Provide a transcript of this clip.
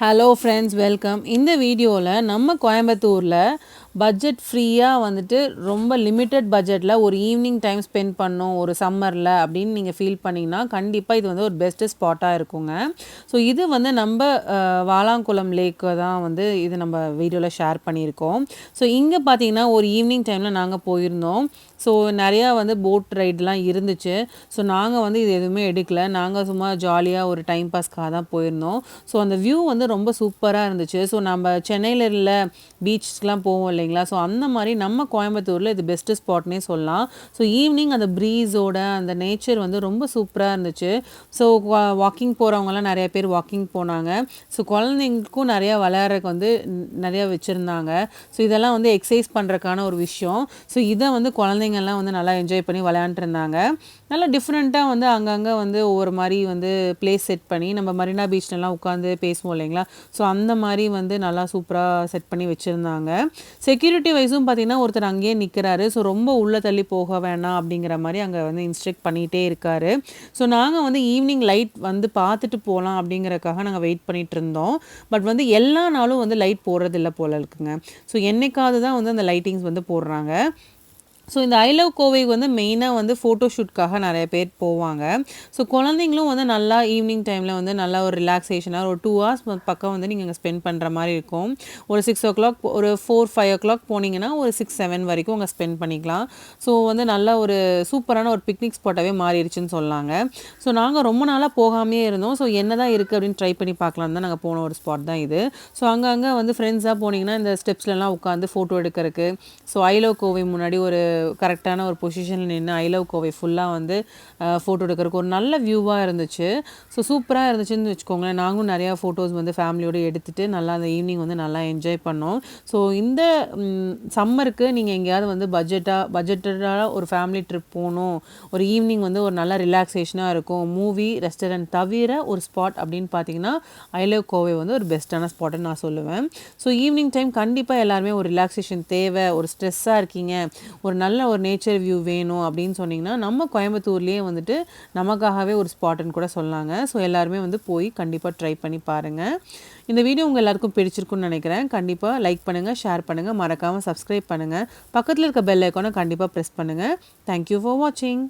Hello friends, welcome. இந்த வீடியோவில் நம்ம கோயம்புத்தூரில் பட்ஜெட் ஃப்ரீயாக வந்துட்டு ரொம்ப லிமிட்டட் பட்ஜெட்டில் ஒரு ஈவினிங் டைம் ஸ்பெண்ட் பண்ணோம் ஒரு சம்மரில் அப்படின்னு நீங்கள் ஃபீல் பண்ணிங்கன்னா கண்டிப்பாக இது வந்து ஒரு பெஸ்ட்டு ஸ்பாட்டாக இருக்குங்க. ஸோ இது வந்து நம்ம வாலாங்குளம் லேக்கு தான் வந்து இது நம்ம வீடியோவில் ஷேர் பண்ணியிருக்கோம். ஸோ இங்கே பார்த்தீங்கன்னா ஒரு ஈவினிங் டைமில் நாங்கள் போயிருந்தோம். ஸோ நிறையா வந்து போட் ரைட்லாம் இருந்துச்சு. ஸோ நாங்கள் வந்து இது எதுவுமே எடுக்கல. நாங்கள் சும்மா ஜாலியாக ஒரு டைம் பாஸ்க்காக தான் போயிருந்தோம். ஸோ அந்த வியூ வந்து ரொம்ப சூப்பராக இருந்துச்சு. ஸோ நம்ம சென்னையில் உள்ள பீச்சுக்கெலாம் போவோம் இல்லைங்களா? ஸோ அந்த மாதிரி நம்ம கோயம்புத்தூரில் இது பெஸ்ட்டு ஸ்பாட்னே சொல்லலாம். ஸோ ஈவினிங் அந்த ப்ரீஸோட அந்த நேச்சர் வந்து ரொம்ப சூப்பராக இருந்துச்சு. ஸோ வாக்கிங் போகிறவங்கலாம் நிறைய பேர் வாக்கிங் போனாங்க. ஸோ குழந்தைங்களுக்கும் நிறையா விளையாடுறதுக்கு வந்து நிறையா வச்சுருந்தாங்க. ஸோ இதெல்லாம் வந்து எக்ஸசைஸ் பண்ணுறதுக்கான ஒரு விஷயம். ஸோ இதை வந்து குழந்தைங்கள்லாம் வந்து நல்லா என்ஜாய் பண்ணி விளையாண்டுருந்தாங்க. நல்லா டிஃப்ரெண்ட்டாக வந்து அங்கங்கே வந்து ஒவ்வொரு மாதிரி வந்து பிளேஸ் செட் பண்ணி நம்ம மரீனா பீச்லலாம் உட்காந்து பேசுவோம் இல்லைங்களா? ஸோ அந்த மாதிரி வந்து நல்லா சூப்பராக செட் பண்ணி வச்சுருந்தாங்க. செக்யூரிட்டி வைஸும் பார்த்திங்கன்னா ஒருத்தர் அங்கேயே நிற்கிறாரு. ஸோ ரொம்ப உள்ளே தள்ளி போக வேணாம் அப்படிங்கிற மாதிரி அங்கே வந்து இன்ஸ்ட்ரக்ட் பண்ணிகிட்டே இருக்காரு. ஸோ நாங்கள் வந்து ஈவினிங் லைட் வந்து பார்த்துட்டு போகலாம் அப்படிங்கிறக்காக நாங்கள் வெயிட் பண்ணிகிட்டு இருந்தோம். பட் வந்து எல்லா நாளும் வந்து லைட் போடுறதில்ல போல இருக்குங்க. ஸோ என்னைக்காவது தான் வந்து அந்த லைட்டிங்ஸ் வந்து போடுறாங்க. ஸோ இந்த ஐ லவ் கோவைக்கு வந்து மெயினாக வந்து ஃபோட்டோ ஷூட்காக நிறைய பேர் போவாங்க. ஸோ குழந்தைங்களும் வந்து நல்லா ஈவினிங் டைமில் வந்து நல்லா ஒரு ரிலாக்ஸேஷனாக ஒரு 2 ஹவர்ஸ் பக்கம் வந்து நீங்கள் அங்கே ஸ்பெண்ட் பண்ணுற மாதிரி இருக்கும். ஒரு 6 o'clock ஒரு 4-5 o'clock போனீங்கன்னா ஒரு 6-7 வரைக்கும் அங்கே ஸ்பெண்ட் பண்ணிக்கலாம். ஸோ வந்து நல்ல ஒரு சூப்பரான ஒரு பிக்னிக் ஸ்பாட்டாகவே மாறிடுச்சுன்னு சொல்லாங்க. ஸோ நாங்கள் ரொம்ப நாளாக போகாமையே இருந்தோம். ஸோ என்ன தான் இருக்குது அப்படின்னு ட்ரை பண்ணி பார்க்கலாம் தான் நாங்கள் போன ஒரு ஸ்பாட் தான் இது. ஸோ அங்கங்கே வந்து ஃப்ரெண்ட்ஸாக போனீங்கன்னா இந்த ஸ்டெப்ஸ்லலாம் உட்காந்து ஃபோட்டோ எடுக்கிறதுக்கு. ஸோ ஐ லவ் கோவை முன்னாடி ஒரு கரெக்டான ஒரு பொசிஷனில் நின்று ஐ லவ் கோவை ஃபுல்லாக வந்து ஃபோட்டோ எடுக்கிறதுக்கு ஒரு நல்ல வியூவாக இருந்துச்சு. ஸோ சூப்பராக இருந்துச்சுன்னு வச்சுக்கோங்களேன். நாங்களும் நிறையா ஃபோட்டோஸ் வந்து ஃபேமிலியோடு எடுத்துகிட்டு நல்லா அந்த ஈவினிங் வந்து நல்லா என்ஜாய் பண்ணோம். ஸோ இந்த சம்மருக்கு நீங்கள் எங்கேயாவது வந்து பட்ஜெட்டடாக ஒரு ஃபேமிலி ட்ரிப் போகணும், ஒரு ஈவினிங் வந்து ஒரு நல்ல ரிலாக்ஸேஷனாக இருக்கும், மூவி ரெஸ்டாரண்ட் தவிர ஒரு ஸ்பாட் அப்படின்னு பார்த்தீங்கன்னா ஐ லவ் கோவை வந்து ஒரு பெஸ்ட்டான ஸ்பாட்டுன்னு நான் சொல்லுவேன். ஸோ ஈவினிங் டைம் கண்டிப்பாக எல்லாருமே ஒரு ரிலாக்ஸேஷன் தேவை, ஒரு ஸ்ட்ரெஸ்ஸாக இருக்கீங்க, ஒரு நல்ல ஒரு நேச்சர் வியூ வேணும் அப்படின்னு சொன்னிங்கன்னா நம்ம கோயம்புத்தூர்லேயே வந்துட்டு நமக்காகவே ஒரு ஸ்பாட்டுன்னு கூட சொல்லாங்க. ஸோ எல்லாருமே வந்து போய் கண்டிப்பாக ட்ரை பண்ணி பாருங்கள். இந்த வீடியோ உங்கள் எல்லாருக்கும் பிடிச்சிருக்குன்னு நினைக்கிறேன். கண்டிப்பாக லைக் பண்ணுங்கள், ஷேர் பண்ணுங்கள், மறக்காமல் சப்ஸ்கிரைப் பண்ணுங்கள், பக்கத்தில் இருக்க பெல் ஐக்கானை கண்டிப்பாக ப்ரெஸ் பண்ணுங்கள். தேங்க்யூ ஃபார் வாட்சிங்.